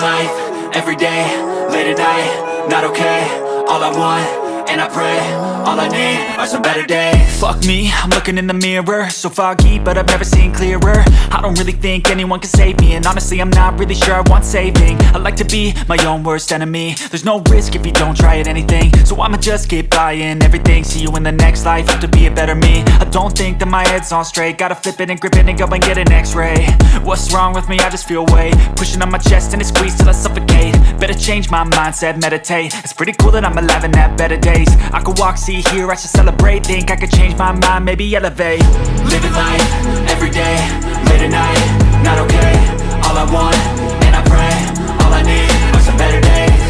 life, every day, late at night, not okay. All I want, and I pray, all I need are some better days. Fuck me, I'm looking in the mirror, so foggy, but I've never seen clearer. I don't really think anyone can save me, and honestly I'm not really sure I want saving. I like to be my own worst enemy. There's no risk if you don't try at anything, so I'ma just keep buying everything. See you in the next life, have to be a better me. I don't think that my head's on straight, gotta flip it and grip it and go and get an x-ray. What's wrong with me? I just feel weight pushing on my chest and it squeezes till I suffocate. Better change my mindset, meditate. It's pretty cool that I'm alive and have better days. I could walk, see, hear, I should celebrate. Think I could change my mind, maybe elevate. Living life, every day, late at night, not okay. All I want, and I pray, all I need are some better days.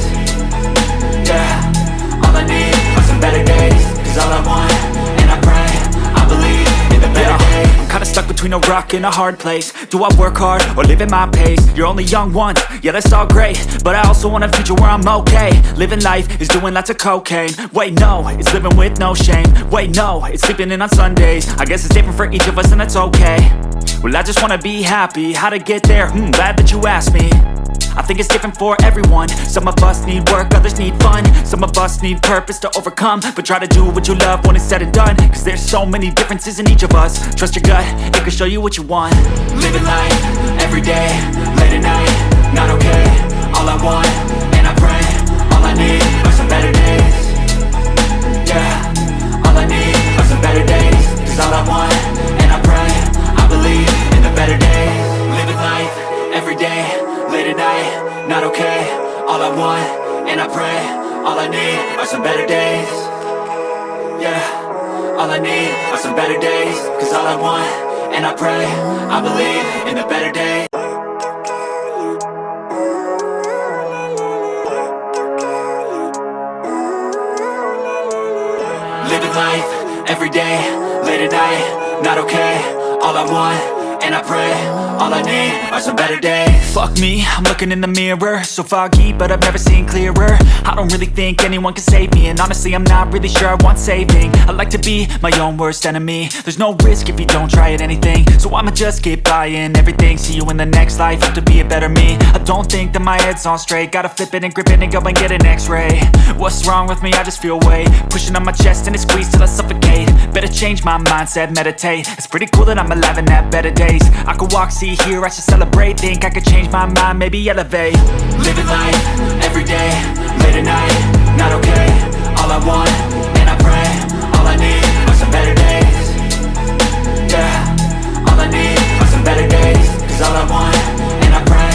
Yeah, all I need are some better days. Cause all I want, and I pray, I believe in the better days. I'm kinda stuck between a rock and a hard place. Do I work hard or live at my pace? You're only young once, yeah that's all great, but I also want a future where I'm okay. Living life is doing lots of cocaine. Wait no, it's living with no shame. Wait no, it's sleeping in on Sundays. I guess it's different for each of us and that's okay. Well I just wanna be happy, how to get there? Glad that you asked me. I think it's different for everyone. Some of us need work, others need fun. Some of us need purpose to overcome. But try to do what you love when it's said and done, cause there's so many differences in each of us. Trust your gut, it can show you what you want. Living life, every day, late at night, not okay. All I want, and I pray, all I need are some better days. Yeah, all I need are some better days. Cause all I want, and I pray, I believe in the better days. Living life, every day, late at night, not okay. All I want, and I pray, all I need are some better days. Yeah, all I need are some better days. Cause all I want, and I pray, I believe in the better days. Living life, every day, late at night, not okay. All I want, and I pray, all I need are some better days. Fuck me, I'm looking in the mirror, so foggy, but I've never seen clearer. I don't really think anyone can save me, and honestly I'm not really sure I want saving. I like to be my own worst enemy. There's no risk if you don't try at anything, so I'ma just keep buying everything. See you in the next life, have to be a better me. I don't think that my head's on straight, gotta flip it and grip it and go and get an x-ray. What's wrong with me? I just feel weight pushing on my chest and it squeezes till I suffocate. Better change my mindset, meditate. It's pretty cool that I'm alive and have better days. I could walk, see, hear, I should celebrate. Think I could change my mind, maybe elevate. Living life, every day, late at night, not okay. All I want, and I pray, all I need are some better days. Yeah, all I need are some better days. Cause all I want, and I pray,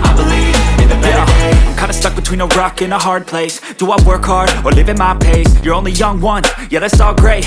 I believe in the better days. I'm kinda stuck between a rock and a hard place. Do I work hard or live at my pace? You're only young once, yeah that's all great,